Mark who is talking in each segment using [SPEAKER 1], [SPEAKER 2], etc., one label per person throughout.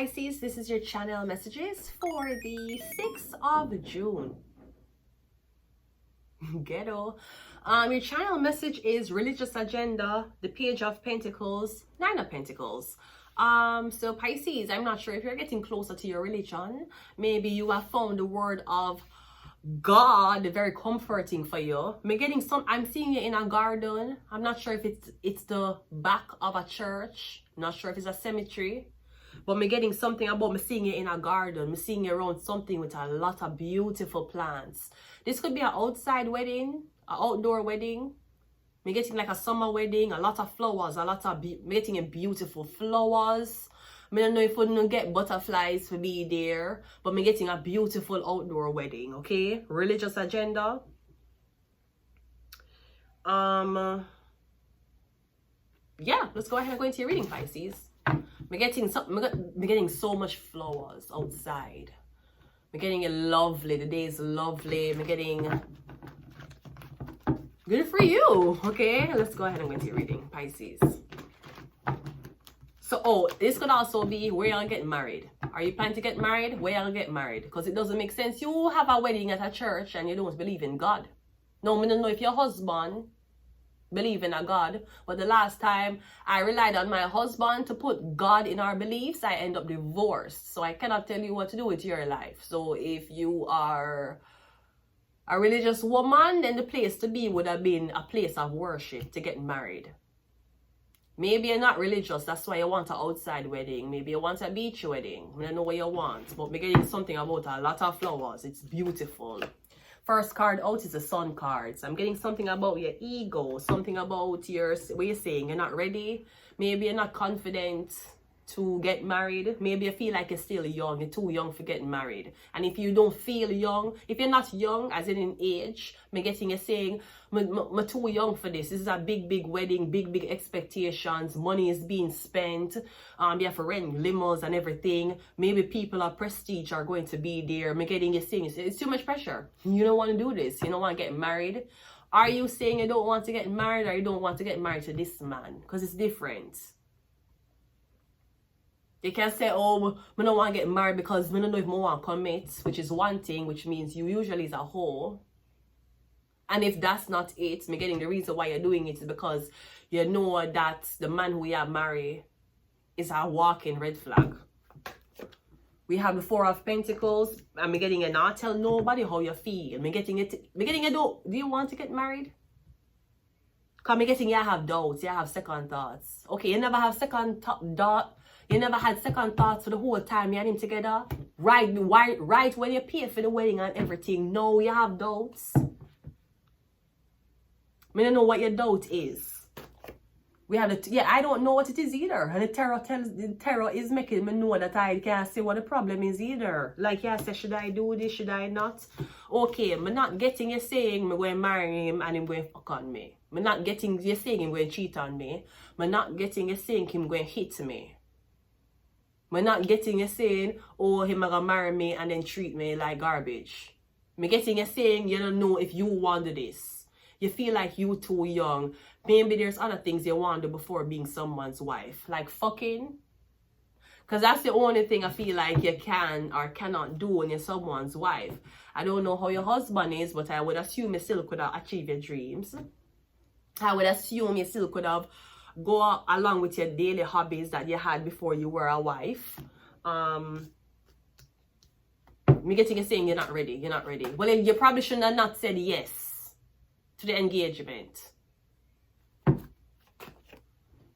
[SPEAKER 1] Pisces, this is your channel messages for the 6th of June. Ghetto. Your channel message is religious agenda, the Page of Pentacles, Nine of Pentacles. So Pisces, I'm not sure if you're getting closer to your religion. Maybe you have found the word of God very comforting for you. I'm seeing you in a garden. I'm not sure if it's the back of a church. Not sure if it's a cemetery. But me getting something about me seeing you in a garden. Me seeing you around something with a lot of beautiful plants. This could be an outside wedding, an outdoor wedding. Me getting like a summer wedding, a lot of flowers, me getting a beautiful flowers. I don't know if we don't get butterflies to be there, but me getting a beautiful outdoor wedding, okay? Religious agenda. Yeah, let's go ahead and go into your reading, Pisces. Me getting so much flowers outside. Me getting it lovely. The day is lovely. Me getting good for you. Okay, let's go ahead and go into your reading, Pisces. So, this could also be where y'all get married. Are you planning to get married? Where y'all get married? Because it doesn't make sense. You have a wedding at a church and you don't believe in God. No, I don't know if your husband believe in a God, but the last time I relied on my husband to put God in our beliefs, I end up divorced. So I cannot tell you what to do with your life. So if you are a religious woman, then the place to be would have been a place of worship to get married. Maybe you're not religious, that's why you want an outside wedding. Maybe you want a beach wedding. I don't know what you want, but we're getting something about a lot of flowers. It's beautiful. First card out is the Sun cards. I'm getting something about your ego, something about what you're saying you're not ready. Maybe you're not confident to get married. Maybe you feel like you're still young, you're too young for getting married. And if you don't feel young, if you're not young, as in age, me getting you saying, I'm too young for this. This is a big wedding, big expectations. Money is being spent. You have to rent limos and everything. Maybe people of prestige are going to be there. Me getting you saying, it's too much pressure. You don't want to do this. You don't want to get married. Are you saying you don't want to get married, or you don't want to get married to this man? Because it's different. You can say, oh, I don't want to get married because I don't know if I want to commit, which is one thing, which means you usually is a whole. And if that's not it, me getting the reason why you're doing it is because you know that the man who you have married is a walking red flag. We have the Four of Pentacles, and me getting you not tell nobody how you feel. Me getting you do you want to get married? Because me getting you have doubts, you have second thoughts. Okay, you never have second thought. You never had second thoughts for the whole time you had him together? Right when you pay for the wedding and everything. No, you have doubts. I don't know what your doubt is. We have I don't know what it is either. And the terror is making me know that I can't see what the problem is either. Like, yeah, say, should I do this? Should I not? Okay, I'm not getting you saying I'm going to marry him and he's going to fuck on me. I'm not getting you saying he's going to cheat on me. I'm not getting you saying he's going to hit me. I'm not getting you saying, oh, him gonna marry me and then treat me like garbage. I'm getting you saying you don't know if you want this. You feel like you too young. Maybe there's other things you want to do before being someone's wife. Like fucking. Because that's the only thing I feel like you can or cannot do when you're someone's wife. I don't know how your husband is, but I would assume you still could have achieved your dreams. I would assume you still could have go along with your daily hobbies that you had before you were a wife. Me getting you saying you're not ready. You're not ready. Well, you probably shouldn't have not said yes to the engagement.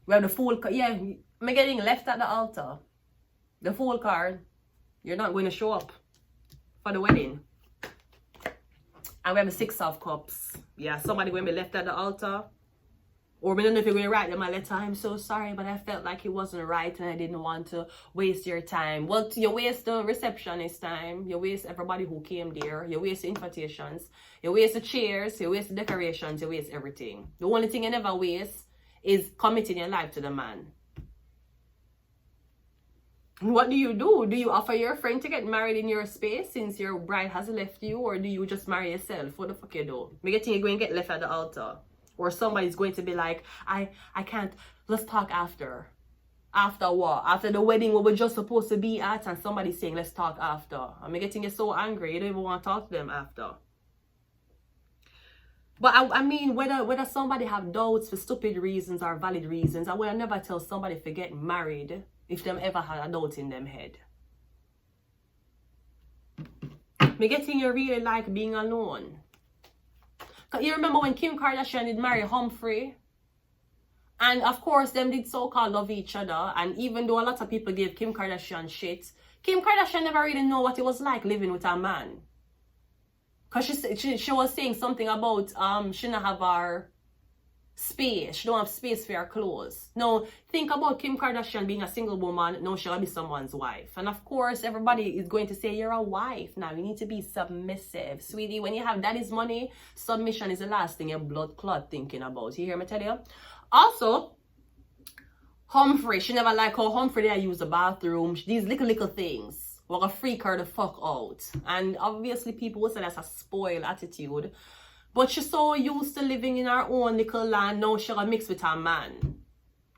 [SPEAKER 1] We have the Fool card. Yeah, me getting left at the altar. The Fool card. You're not going to show up for the wedding. And we have the Six of Cups. Yeah, somebody going to be left at the altar. Or I don't know if you're going to write them a letter. I'm so sorry, but I felt like it wasn't right and I didn't want to waste your time. Well, you waste the receptionist time. You waste everybody who came there. You waste the invitations. You waste the chairs. You waste the decorations. You waste everything. The only thing you never waste is committing your life to the man. What do? Do you offer your friend to get married in your space since your bride has left you? Or do you just marry yourself? What the fuck you do? Me getting you going to get left at the altar. Or somebody's going to be like, I can't, let's talk after. After what? After the wedding we were just supposed to be at, and somebody saying, let's talk after. I'm getting you so angry. You don't even want to talk to them after. But I mean, whether somebody have doubts for stupid reasons or valid reasons, I will never tell somebody to get married if them ever had a doubt in them head. Me getting you really like being alone. Cause you remember when Kim Kardashian did marry Humphrey? And of course, them did so-called love each other. And even though a lot of people gave Kim Kardashian shit, Kim Kardashian never really know what it was like living with a man. Because she was saying something about she don't have her space. She don't have space for her clothes. Now, think about Kim Kardashian being a single woman. Now she'll be someone's wife. And of course, everybody is going to say, you're a wife. Now, you need to be submissive. Sweetie, when you have daddy's money, submission is the last thing your blood clot thinking about. You hear me tell you? Also, Humphrey, she never like how Humphrey there use the bathroom. These little things will gonna freak her the fuck out. And obviously people will say that's a spoiled attitude. But she's so used to living in her own little land, now she gonna mix with her man.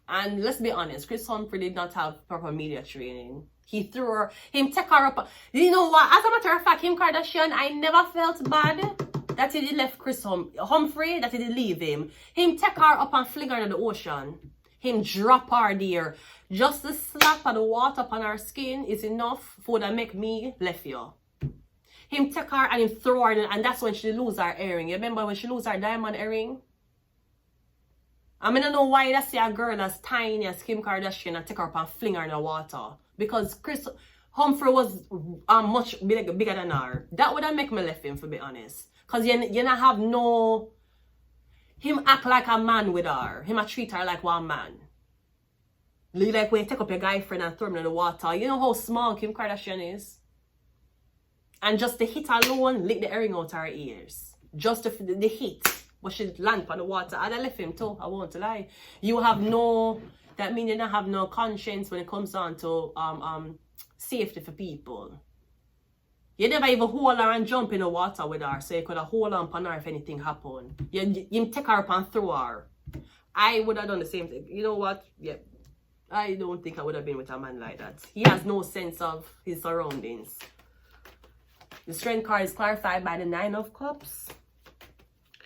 [SPEAKER 1] And let's be honest, Chris Humphrey did not have proper media training. He threw her, him take her up. You know what, as a matter of fact, Kim Kardashian, I never felt bad that he did left Chris Humphrey, that he did leave him. Him take her up and fling her in the ocean. Him drop her there. Just the slap of the water upon her skin is enough for that make me left you. Him take her and him throw her, and that's when she lose her earring. You remember when she lose her diamond earring? I mean, I don't know why they see a girl as tiny as Kim Kardashian and take her up and fling her in the water. Because Chris Humphrey was much bigger than her. That would have make me left him, to be honest. Because you not have no... Him act like a man with her. Him a treat her like one man. Like when you take up your guy friend and throw him in the water. You know how small Kim Kardashian is? And just the hit alone, lick the earring out her ears. Just the hit. But she land on the water. I'd have left him too, I won't lie. You have no... That means you don't have no conscience when it comes down to safety for people. You never even hold her and jump in the water with her, so you could have hold on upon her if anything happened. You take her up and throw her. I would have done the same thing. You know what? Yeah. I don't think I would have been with a man like that. He has no sense of his surroundings. The strength card is clarified by the 9 of Cups.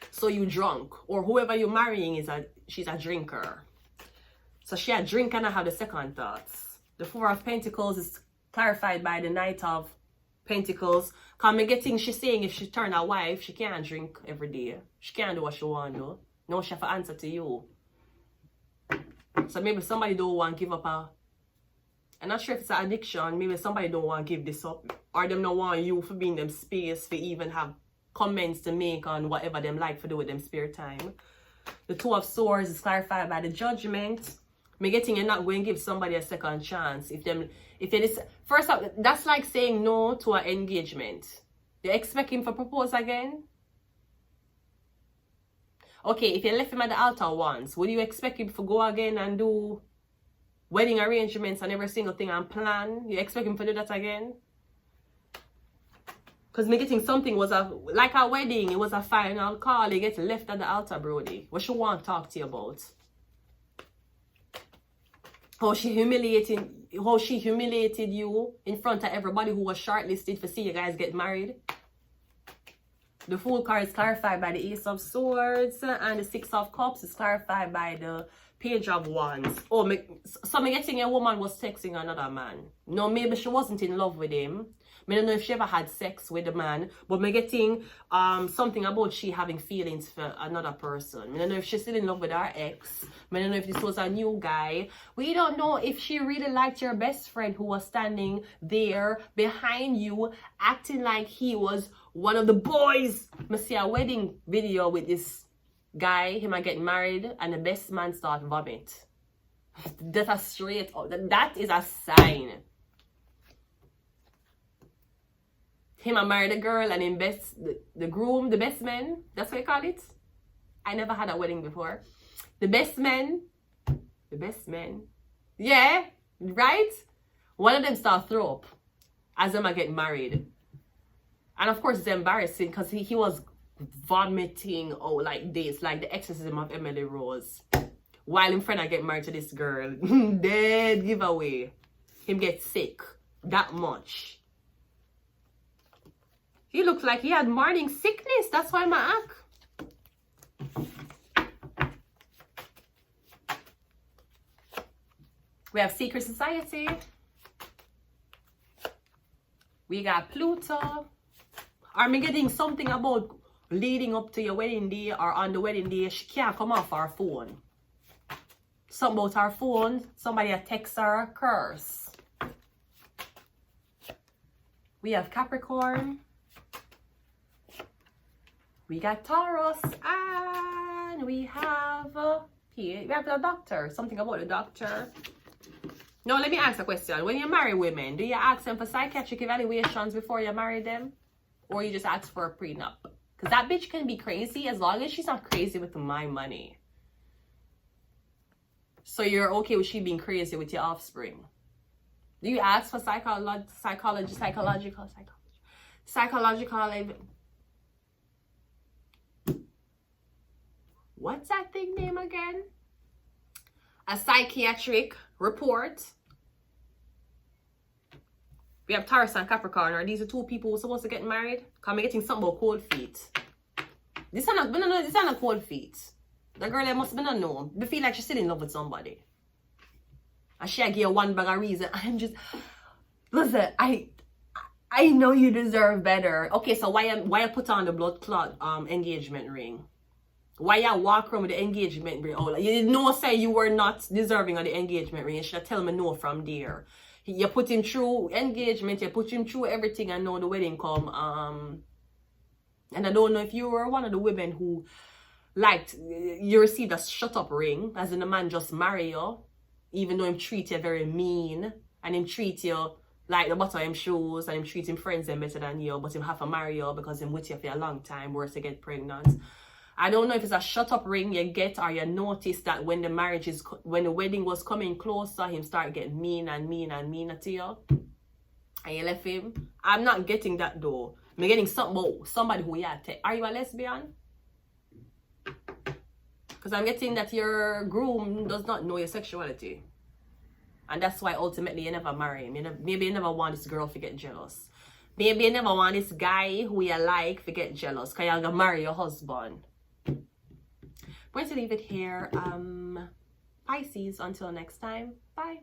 [SPEAKER 1] So you drunk. Or whoever you're marrying, she's a drinker. So she a drink and I have the second thoughts. The 4 of Pentacles is clarified by the Knight of Pentacles. Cause me getting she saying if she turn a wife, she can't drink every day. She can't do what she want to do. No, she have to answer to you. So maybe somebody don't want to give up I'm not sure if it's an addiction. Maybe somebody don't want to give this up. Or them don't want you for being them space for even have comments to make on whatever them like to do with them spare time. The 2 of Swords is clarified by the Judgment. Me getting you're not going to give somebody a second chance. If it is first up, that's like saying no to an engagement. You expect him to propose again? Okay, if you left him at the altar once, would you expect him to go again and do wedding arrangements and every single thing and plan? You expect him to do that again? Because me getting something was like a wedding, it was a final call. You get left at the altar, Brody. What she want to talk to you about? How she humiliated you in front of everybody who was shortlisted to see you guys get married. The Fool card is clarified by the Ace of Swords, and the 6 of Cups is clarified by the Page of Wands. Oh, so me getting a woman was texting another man. No, maybe she wasn't in love with him. I don't know if she ever had sex with the man, but me getting something about she having feelings for another person. I don't know if she's still in love with her ex. I don't know if this was a new guy. We don't know if she really liked your best friend who was standing there behind you, acting like he was one of the boys. I see a wedding video with this guy, him a getting married, and the best man start vomit. That's a straight up. That is a sign. Him a married a girl and him the groom, the best man. That's what you call it. I never had a wedding before. The best men. The best men. Yeah, right? One of them start throw up as them a get married. And of course it's embarrassing because he was vomiting like this, like the exorcism of Emily Rose. While him friend I get married to this girl. Dead giveaway. Him get sick. That much. He looked like he had morning sickness. That's why my act. We have secret society. We got Pluto. Are me getting something about leading up to your wedding day or on the wedding day? She can't come off our phone. Something about our phone. Somebody a text her a curse. We have Capricorn. We got Taurus. And we have the doctor. Something about the doctor. Now, let me ask a question. When you marry women, do you ask them for psychiatric evaluations before you marry them? Or you just ask for a prenup? Because that bitch can be crazy as long as she's not crazy with my money. So you're okay with she being crazy with your offspring? Do you ask for psychological? What's that thing name again? A psychiatric report. We have Taurus and Capricorn. Are these the two people who are supposed to get married? Because I'm getting something about cold feet. This is not cold feet. The girl that must be not known. They feel like she's still in love with somebody. And she give one bag of reason. I'm just... Listen, I know you deserve better. Okay, so why you put on the blood clot engagement ring? Why you walk around with the engagement ring? Oh, you know, say you were not deserving of the engagement ring. You should tell me no from there. You put him through engagement, you put him through everything, and now the wedding come. And I don't know if you were one of the women who liked, you received a shut up ring, as in the man just marry you, even though him treat you very mean, and him treat you like the bottom of him shoes, and him treat him friends them better than you, but him have to marry you because him with you for a long time, worse to get pregnant. I don't know if it's a shut up ring you get, or you notice that when the wedding was coming closer, him start getting mean and meaner to you, and you left him. I'm not getting that though. I'm getting something about somebody who are you a lesbian? Because I'm getting that your groom does not know your sexuality, and that's why ultimately you never marry him. Maybe you never want this girl to get jealous. Maybe you never want this guy who you like to get jealous because you're gonna marry your husband. I'm going to leave it here. Pisces, until next time. Bye.